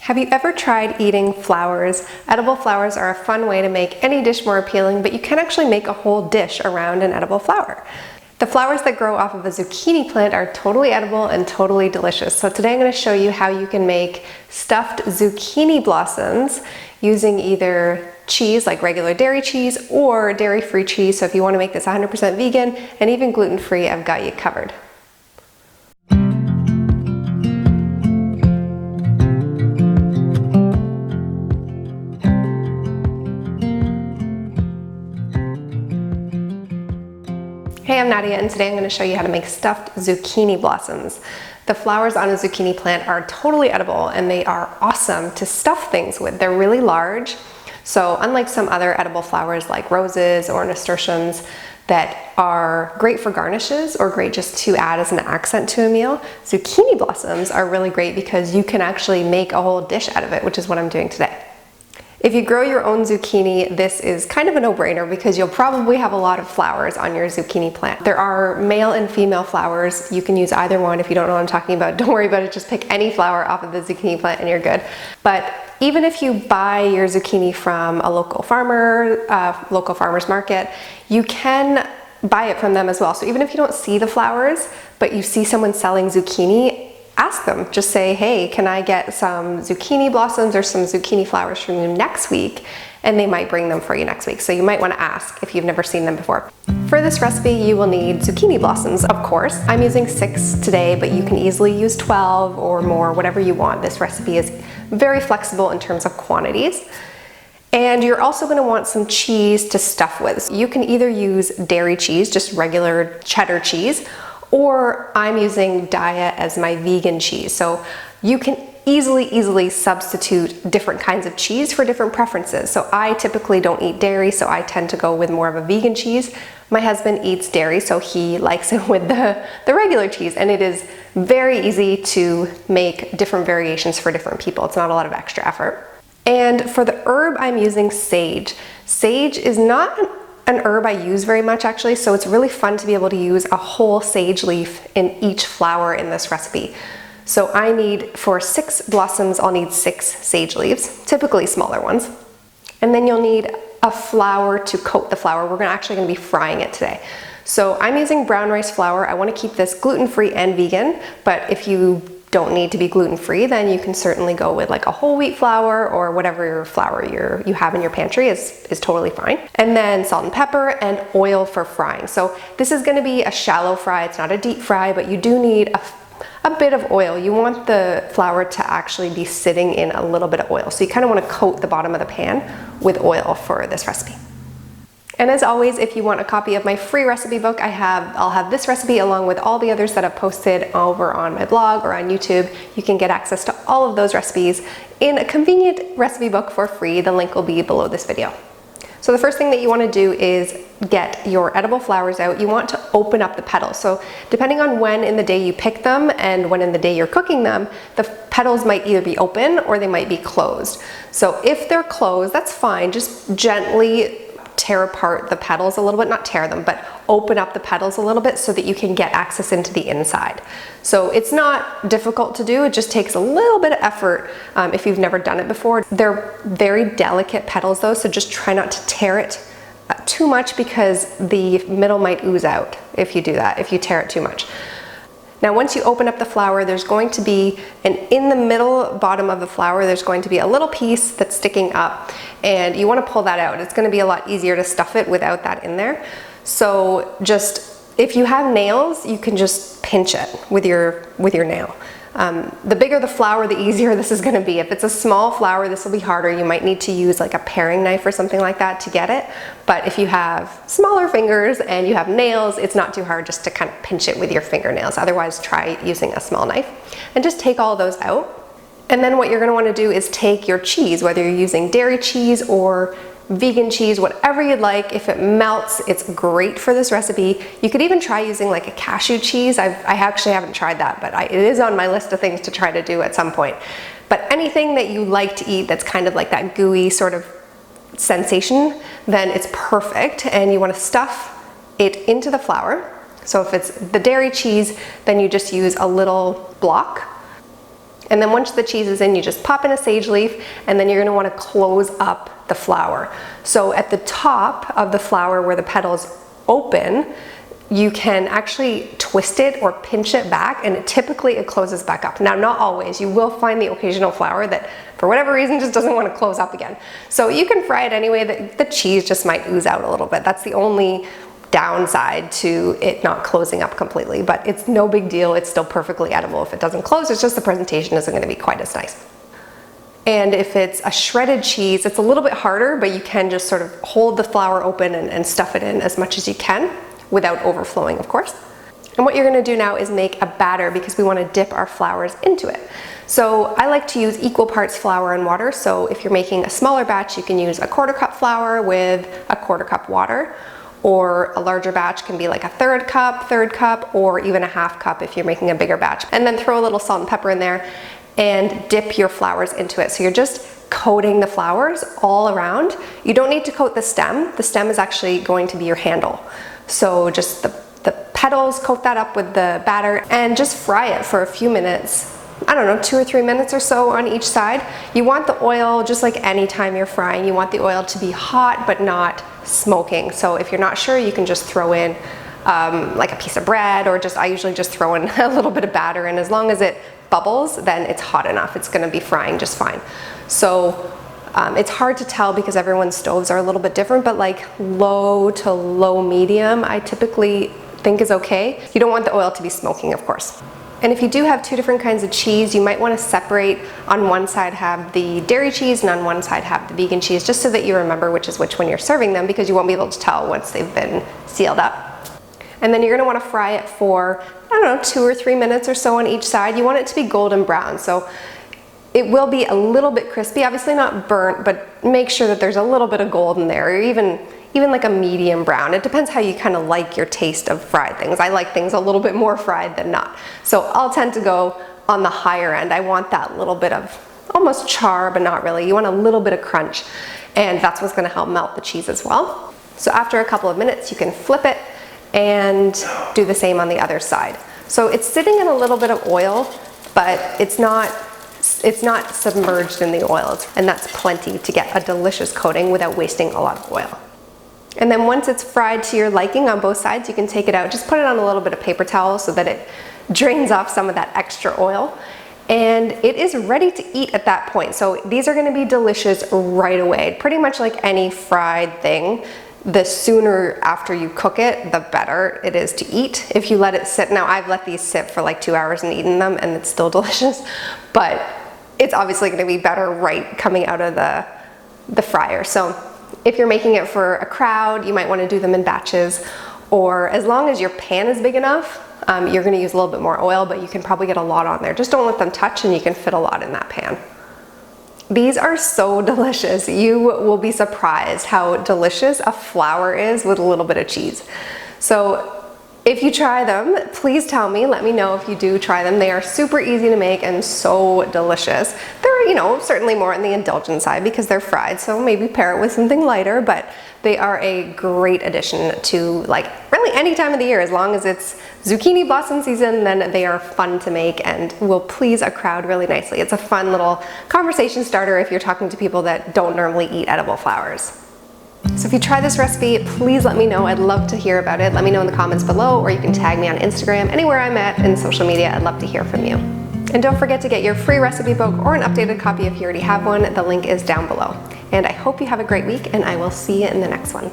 Have you ever tried eating flowers? Edible flowers are a fun way to make any dish more appealing, but you can actually make a whole dish around an edible flower. The flowers that grow off of a zucchini plant are totally edible and totally delicious. So today I'm going to show you how you can make stuffed zucchini blossoms using either cheese, like regular dairy cheese, or dairy-free cheese. So if you want to make this 100% vegan and even gluten-free, I've got you covered. Hey, I'm Nadia, and today I'm going to show you how to make stuffed zucchini blossoms. The flowers on a zucchini plant are totally edible and they are awesome to stuff things with. They're really large, so unlike some other edible flowers like roses or nasturtiums that are great for garnishes or great just to add as an accent to a meal, zucchini blossoms are really great because you can actually make a whole dish out of it, which is what I'm doing today. If you grow your own zucchini, this is kind of a no-brainer because you'll probably have a lot of flowers on your zucchini plant. There are male and female flowers. You can use either one. If you don't know what I'm talking about, don't worry about it. Just pick any flower off of the zucchini plant and you're good. But even if you buy your zucchini from a local farmer, local farmer's market, you can buy it from them as well. So even if you don't see the flowers, but you see someone selling zucchini, ask them. Just say, hey, can I get some zucchini blossoms or some zucchini flowers from you next week? And they might bring them for you next week. So you might want to ask if you've never seen them before. For this recipe, you will need zucchini blossoms, of course. I'm using 6 today, but you can easily use 12 or more, whatever you want. This recipe is very flexible in terms of quantities. And you're also going to want some cheese to stuff with. You can either use dairy cheese, just regular cheddar cheese, or I'm using Daiya as my vegan cheese. So you can easily substitute different kinds of cheese for different preferences. So I typically don't eat dairy, so I tend to go with more of a vegan cheese. My husband eats dairy, so he likes it with the regular cheese. And it is very easy to make different variations for different people. It's not a lot of extra effort. And for the herb, I'm using sage. Sage is not an herb I use very much actually, so it's really fun to be able to use a whole sage leaf in each flower in this recipe. So I need, for 6 blossoms, I'll need 6 sage leaves, typically smaller ones. And then you'll need a flour to coat the flower. We're actually going to be frying it today. So I'm using brown rice flour. I want to keep this gluten-free and vegan, but if you don't need to be gluten-free, then you can certainly go with like a whole wheat flour or whatever your flour you have in your pantry is totally fine. And then salt and pepper and oil for frying. So this is going to be a shallow fry. It's not a deep fry, but you do need a bit of oil. You want the flour to actually be sitting in a little bit of oil. So you kind of want to coat the bottom of the pan with oil for this recipe. And as always, if you want a copy of my free recipe book, I'll have this recipe along with all the others that I've posted over on my blog or on YouTube. You can get access to all of those recipes in a convenient recipe book for free. The link will be below this video. So the first thing that you want to do is get your edible flowers out. You want to open up the petals. So depending on when in the day you pick them and when in the day you're cooking them, the petals might either be open or they might be closed. So if they're closed, that's fine. Just gently tear apart the petals a little bit, not tear them, but open up the petals a little bit so that you can get access into the inside. So it's not difficult to do, it just takes a little bit of effort if you've never done it before. They're very delicate petals though, so just try not to tear it too much because the middle might ooze out if you do that, if you tear it too much. Now once you open up the flower, there's going to be, in the middle bottom of the flower, there's going to be a little piece that's sticking up and you want to pull that out. It's going to be a lot easier to stuff it without that in there. So just, if you have nails, you can just pinch it with your nail. The bigger the flower, the easier this is going to be. If it's a small flower, this will be harder. You might need to use like a paring knife or something like that to get it. But if you have smaller fingers and you have nails, it's not too hard just to kind of pinch it with your fingernails. Otherwise, try using a small knife and just take all those out. And then what you're going to want to do is take your cheese, whether you're using dairy cheese or vegan cheese, whatever you'd like. If it melts, it's great for this recipe. You could even try using like a cashew cheese. I actually haven't tried that, but it is on my list of things to try to do at some point. But anything that you like to eat that's kind of like that gooey sort of sensation, then it's perfect. And you want to stuff it into the flour. So if it's the dairy cheese, then you just use a little block And then once the cheese is in, you just pop in a sage leaf, and then you're gonna wanna close up the flour. So at the top of the flour where the petals open, you can actually twist it or pinch it back, and typically it closes back up. Now, not always. You will find the occasional flour that for whatever reason just doesn't want to close up again. So you can fry it anyway. The cheese just might ooze out a little bit. That's the only downside to it not closing up completely, but it's no big deal. It's still perfectly edible if it doesn't close. It's just the presentation isn't going to be quite as nice. And if it's a shredded cheese, it's a little bit harder, but you can just sort of hold the flour open and stuff it in as much as you can, without overflowing, of course. And what you're gonna do now is make a batter, because we wanna dip our flours into it. So I like to use equal parts flour and water. So if you're making a smaller batch, you can use a 1/4 cup flour with a 1/4 cup water, or a larger batch can be like a third cup, or even a 1/2 cup if you're making a bigger batch. And then throw a little salt and pepper in there and dip your flours into it. So you're just coating the flours all around. You don't need to coat the stem. The stem is actually going to be your handle. So just the petals, coat that up with the batter, and just fry it for a few minutes. I don't know, 2 or 3 minutes or so on each side. You want the oil, just like any time you're frying, you want the oil to be hot but not smoking. So if you're not sure, you can just throw in like a piece of bread, or I usually just throw in a little bit of batter, and as long as it bubbles, then it's hot enough. It's gonna be frying just fine. So it's hard to tell because everyone's stoves are a little bit different, but like low to low medium, I typically think is okay. You don't want the oil to be smoking, of course. And if you do have 2 different kinds of cheese, you might want to separate. On one side have the dairy cheese, and on one side have the vegan cheese, just so that you remember which is which when you're serving them, because you won't be able to tell once they've been sealed up. And then you're gonna wanna fry it for, I don't know, 2 or 3 minutes or so on each side. You want it to be golden brown. So it will be a little bit crispy, obviously not burnt, but make sure that there's a little bit of gold in there, or even like a medium brown. It depends how you kind of like your taste of fried things. I like things a little bit more fried than not. So I'll tend to go on the higher end. I want that little bit of almost char, but not really. You want a little bit of crunch, and that's what's gonna help melt the cheese as well. So after a couple of minutes, you can flip it and do the same on the other side. So it's sitting in a little bit of oil, but it's not submerged in the oil, and that's plenty to get a delicious coating without wasting a lot of oil. And then once it's fried to your liking on both sides, you can take it out. Just put it on a little bit of paper towel so that it drains off some of that extra oil. And it is ready to eat at that point. So these are gonna be delicious right away. Pretty much like any fried thing, the sooner after you cook it, the better it is to eat. If you let it sit, now I've let these sit for like 2 hours and eaten them, and it's still delicious, but it's obviously gonna be better right coming out of the fryer. So if you're making it for a crowd, you might wanna do them in batches, or as long as your pan is big enough, you're gonna use a little bit more oil, but you can probably get a lot on there. Just don't let them touch, and you can fit a lot in that pan. These are so delicious. You will be surprised how delicious a flour is with a little bit of cheese. So if you try them, please tell me, let me know if you do try them. They are super easy to make and so delicious. They're, you know, certainly more on the indulgent side because they're fried, so maybe pair it with something lighter, but they are a great addition to like really any time of the year. As long as it's zucchini blossom season, then they are fun to make and will please a crowd really nicely. It's a fun little conversation starter if you're talking to people that don't normally eat edible flowers. So if you try this recipe, please let me know. I'd love to hear about it. Let me know in the comments below, or you can tag me on Instagram, anywhere I'm at in social media. I'd love to hear from you. And don't forget to get your free recipe book or an updated copy if you already have one. The link is down below. And I hope you have a great week, and I will see you in the next one.